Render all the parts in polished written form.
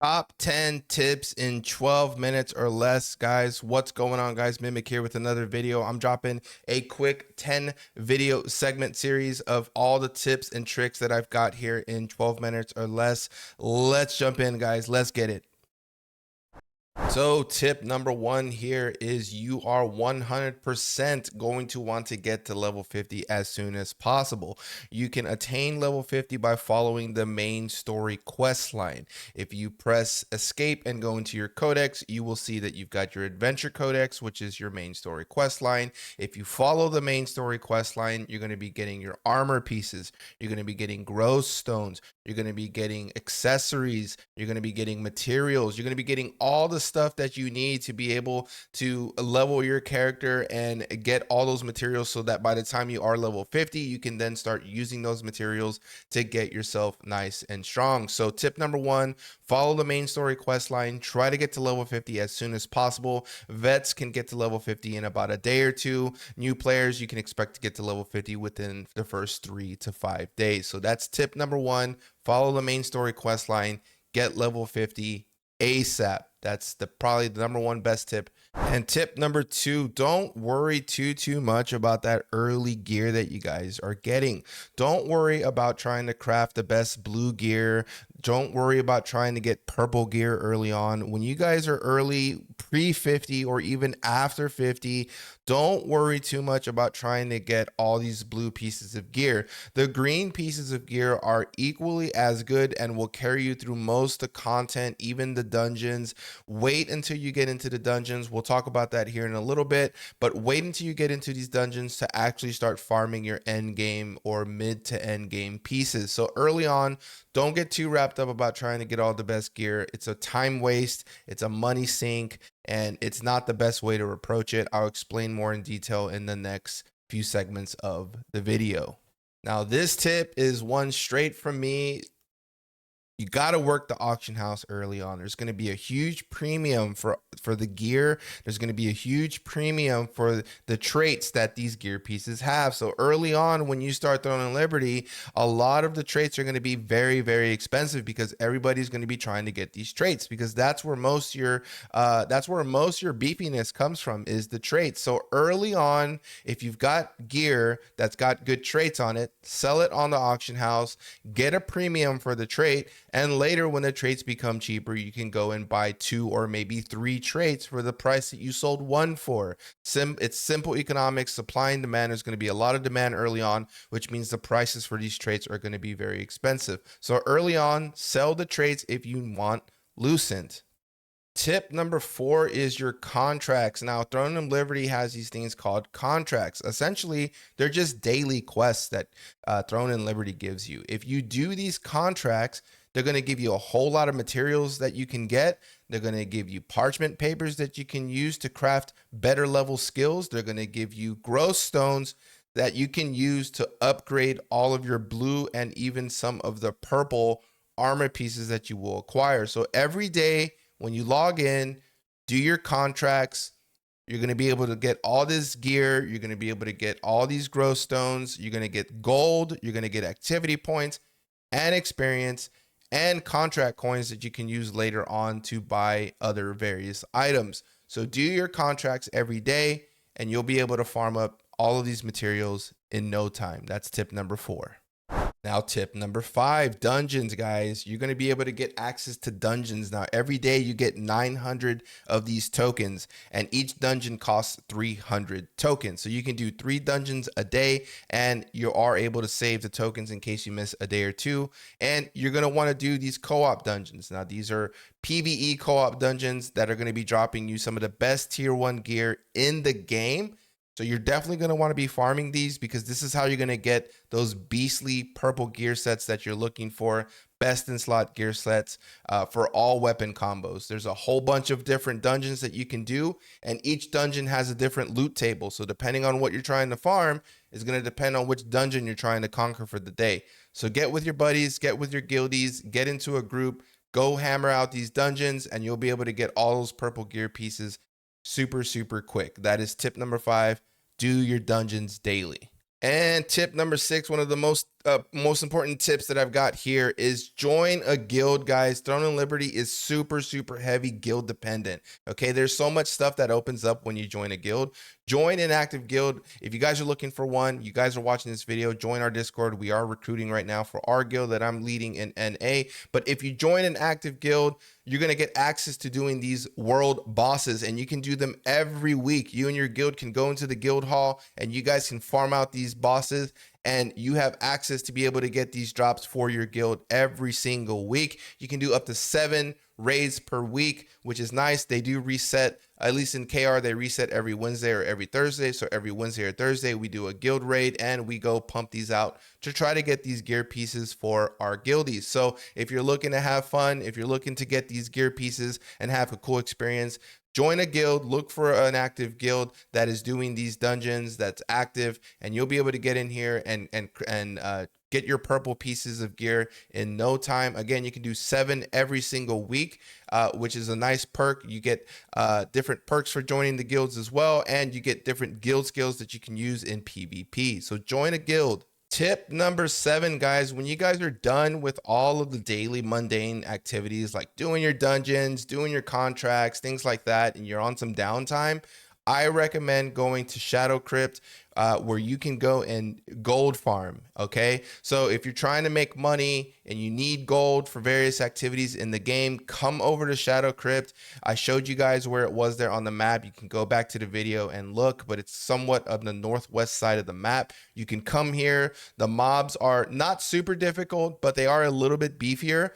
Top 10 tips in 12 minutes or less, guys. What's going on, guys? Mimic here with another video. I'm dropping a quick 10 video segment series of all the tips and tricks that I've got here in 12 minutes or less. Let's jump in, guys. Let's get it. So tip number one here is you are 100% going to want to get to level 50 as soon as possible. You can attain level 50 by following the main story quest line. If you press escape and go into your codex, you will see that you've got your adventure codex, which is your main story quest line. If you follow the main story quest line, you're going to be getting your armor pieces. You're going to be getting growth stones. You're going to be getting accessories. You're going to be getting materials. You're going to be getting all the stuff that you need to be able to level your character and get all those materials so that by the time you are level 50, you can then start using those materials to get yourself nice and strong. So tip number one, follow the main story quest line. Try to get to level 50 as soon as possible. Vets can get to level 50 in about a day or two. New players, you can expect to get to level 50 within the first 3 to 5 days. So that's tip number one. Follow the main story quest line, get level 50 ASAP. That's probably the number one best tip. And tip number two, don't worry too much about that early gear that you guys are getting. Don't worry about trying to craft the best blue gear. Don't worry about trying to get purple gear early on. When you guys are early, pre 50 or even after 50, don't worry too much about trying to get all these blue pieces of gear. The green pieces of gear are equally as good and will carry you through most of the content, even the dungeons. Wait until you get into the dungeons. We'll talk about that here in a little bit, but wait until you get into these dungeons to actually start farming your end game or mid to end game pieces. So early on, don't get too wrapped up about trying to get all the best gear. It's a time waste, it's a money sink, and it's not the best way to approach it. I'll explain more in detail in the next few segments of the video. Now, this tip is one straight from me. You got to work the auction house early on. There's going to be a huge premium for the gear. There's going to be a huge premium for the traits that these gear pieces have. So early on, when you start throwing in Liberty, a lot of the traits are going to be very expensive because everybody's going to be trying to get these traits, because that's where most your beefiness comes from, is the traits. So early on, if you've got gear that's got good traits on it, sell it on the auction house, get a premium for the trait. And later, when the traits become cheaper, you can go and buy 2 or maybe 3 traits for the price that you sold 1 for. It's simple economics. Supply and demand. There's going to be a lot of demand early on, which means the prices for these traits are going to be very expensive. So early on, sell the traits if you want Lucent. Tip number 4 is your contracts. Now, Throne of Liberty has these things called contracts. Essentially, they're just daily quests that Throne of Liberty gives you. If you do these contracts, they're going to give you a whole lot of materials that you can get. They're going to give you parchment papers that you can use to craft better level skills. They're going to give you growth stones that you can use to upgrade all of your blue and even some of the purple armor pieces that you will acquire. So every day when you log in, do your contracts, you're going to be able to get all this gear. You're going to be able to get all these growth stones. You're going to get gold. You're going to get activity points and experience and contract coins that you can use later on to buy other various items. So do your contracts every day and you'll be able to farm up all of these materials in no time. That's tip number 4. Now, tip number 5, dungeons, guys. You're going to be able to get access to dungeons. Now, every day you get 900 of these tokens, and each dungeon costs 300 tokens. So you can do 3 dungeons a day, and you are able to save the tokens in case you miss a day or two. And you're going to want to do these co-op dungeons. Now, these are PvE co-op dungeons that are going to be dropping you some of the best tier 1 gear in the game. So you're definitely going to want to be farming these, because this is how you're going to get those beastly purple gear sets that you're looking for, best in slot gear sets for all weapon combos. There's a whole bunch of different dungeons that you can do, and each dungeon has a different loot table. So depending on what you're trying to farm is going to depend on which dungeon you're trying to conquer for the day. So get with your buddies, get with your guildies, get into a group, go hammer out these dungeons, and you'll be able to get all those purple gear pieces super quick. That is tip number 5. Do your dungeons daily. And tip number 6, one of the most most important tips that I've got here is join a guild, guys. Throne and Liberty is super, super heavy guild dependent. Okay, there's so much stuff that opens up when you join a guild. Join an active guild. If you guys are looking for one, you guys are watching this video, join our Discord. We are recruiting right now for our guild that I'm leading in NA. But if you join an active guild, you're going to get access to doing these world bosses, and you can do them every week. You and your guild can go into the guild hall and you guys can farm out these bosses, and you have access to be able to get these drops for your guild every single week. You can do up to 7 raids per week, which is nice. They do reset, at least in KR, they reset every Wednesday or every Thursday. So every Wednesday or Thursday, we do a guild raid and we go pump these out to try to get these gear pieces for our guildies. So if you're looking to have fun, if you're looking to get these gear pieces and have a cool experience, join a guild, look for an active guild that is doing these dungeons, that's active, and you'll be able to get in here and get your purple pieces of gear in no time. Again, you can do 7 every single week, which is a nice perk. You get different perks for joining the guilds as well, and you get different guild skills that you can use in PvP. So join a guild. Tip number 7, guys, when you guys are done with all of the daily mundane activities like doing your dungeons, doing your contracts, things like that, and you're on some downtime, I recommend going to Shadow Crypt, where you can go and gold farm. Okay, so if you're trying to make money and you need gold for various activities in the game, come over to Shadow Crypt. I showed you guys where it was there on the map. You can go back to the video and look, but it's somewhat on the northwest side of the map. You can come here. The mobs are not super difficult, but they are a little bit beefier.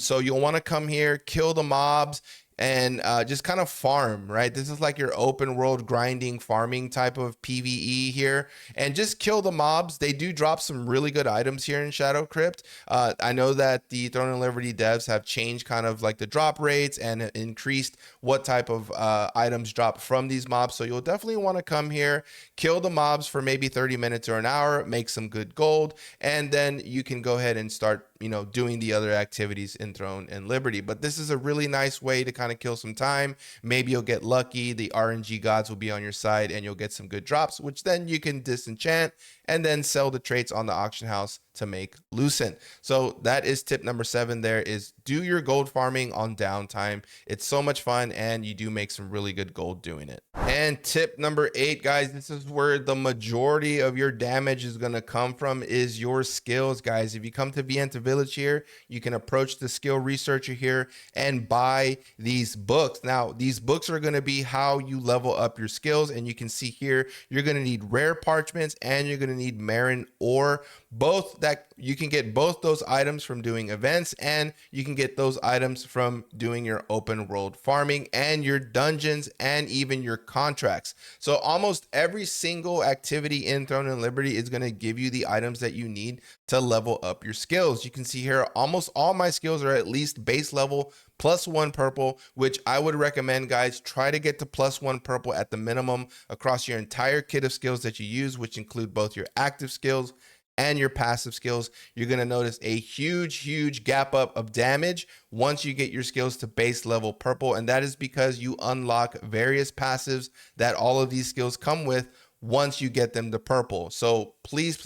So you'll want to come here, kill the mobs, and just kind of farm, right? This is like your open world grinding farming type of PvE here, and just kill the mobs. They do drop some really good items here in Shadow Crypt. I know that the Throne and Liberty devs have changed kind of like the drop rates and increased what type of items drop from these mobs. So you'll definitely want to come here, kill the mobs for maybe 30 minutes or an hour, make some good gold, and then you can go ahead and start, you know, doing the other activities in Throne and Liberty. But this is a really nice way to kind of kill some time. Maybe you'll get lucky, the RNG gods will be on your side, and you'll get some good drops, which then you can disenchant and then sell the traits on the auction house to make Lucent. So that is tip number 7 there, is do your gold farming on downtime. It's so much fun and you do make some really good gold doing it. And tip number 8, guys, this is where the majority of your damage is going to come from, is your skills, guys. If you come to Vienta Village here, you can approach the skill researcher here and buy these books. Now, these books are going to be how you level up your skills, and you can see here, you're going to need rare parchments and you're going to need Marin ore. Both that you can get both those items from doing events, and you can get those items from doing your open world farming and your dungeons and even your contracts. So almost every single activity in Throne and Liberty is going to give you the items that you need to level up your skills. You can see here almost all my skills are at least base level +1 purple, which I would recommend, guys. Try to get to +1 purple at the minimum across your entire kit of skills that you use, which include both your active skills and your passive skills. You're going to notice a huge gap up of damage once you get your skills to base level purple, and that is because you unlock various passives that all of these skills come with once you get them to purple. So please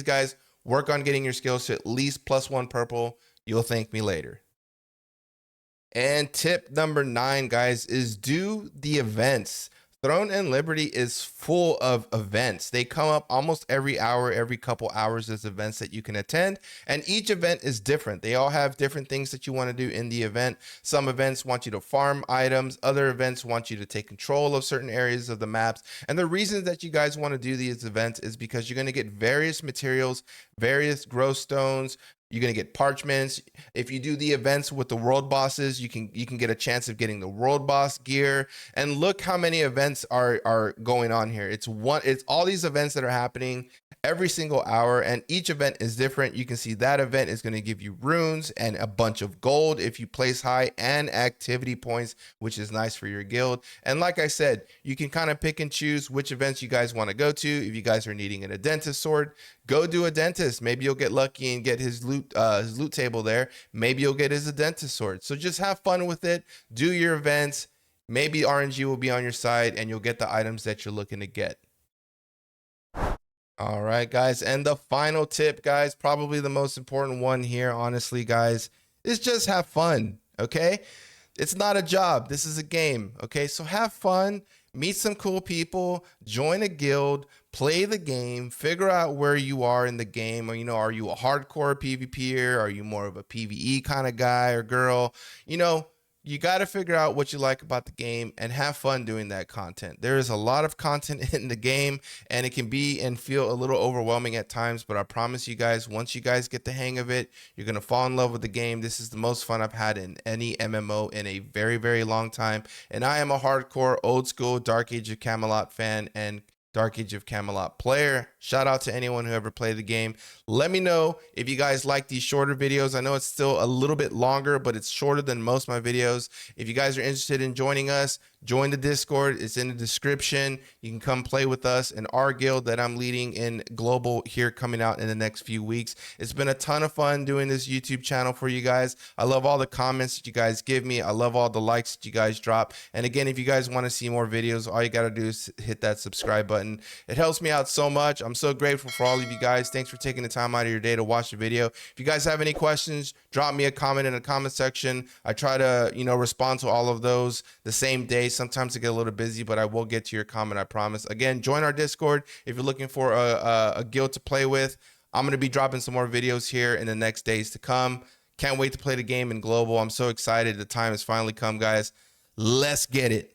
guys, work on getting your skills to at least +1 purple. You'll thank me later. And tip number 9, guys, is do the events. Throne and Liberty is full of events. They come up almost every hour, every couple hours. There's events that you can attend, and each event is different. They all have different things that you want to do in the event. Some events want you to farm items. Other events want you to take control of certain areas of the maps. And the reason that you guys want to do these events is because you're going to get various materials, various growth stones. You're going to get parchments. If you do the events with the world bosses, you can get a chance of getting the world boss gear. And look how many events are going on here. It's all these events that are happening every single hour, and each event is different. You can see that event is going to give you runes and a bunch of gold if you place high, and activity points, which is nice for your guild. And like I said, you can kind of pick and choose which events you guys want to go to. If you guys are needing a dentist sword, go do a dentist. Maybe you'll get lucky and get his loot table there. Maybe you'll get his dentist sword. So just have fun with it. Do your events. Maybe RNG will be on your side and you'll get the items that you're looking to get. All right, guys. And the final tip, guys, probably the most important one here, honestly, guys, is just have fun. Okay. It's not a job. This is a game. Okay. So have fun, meet some cool people, join a guild, play the game, figure out where you are in the game. Or, are you a hardcore PvPer? Are you more of a PvE kind of guy or girl? You got to figure out what you like about the game and have fun doing that content. There is a lot of content in the game, and it can be and feel a little overwhelming at times, but I promise you guys, once you guys get the hang of it, you're going to fall in love with the game. This is the most fun I've had in any MMO in a very, very long time. And I am a hardcore, old school Dark Age of Camelot fan and Dark Age of Camelot player. Shout out to anyone who ever played the game. Let me know if you guys like these shorter videos. I know it's still a little bit longer, but it's shorter than most of my videos. If you guys are interested in joining us, join the Discord. It's in the description. You can come play with us in our guild that I'm leading in global here, coming out in the next few weeks. It's been a ton of fun doing this YouTube channel for you guys. I love all the comments that you guys give me. I love all the likes that you guys drop. And again, if you guys want to see more videos, all you got to do is hit that subscribe button. It helps me out so much. I'm so grateful for all of you guys. Thanks for taking the time out of your day to watch the video. If you guys have any questions, drop me a comment in the comment section. I try to, respond to all of those the same day. Sometimes I get a little busy, but I will get to your comment, I promise. Again, join our Discord if you're looking for a guild to play with. I'm going to be dropping some more videos here in the next days to come. Can't wait to play the game in global. I'm so excited. The time has finally come, guys. Let's get it.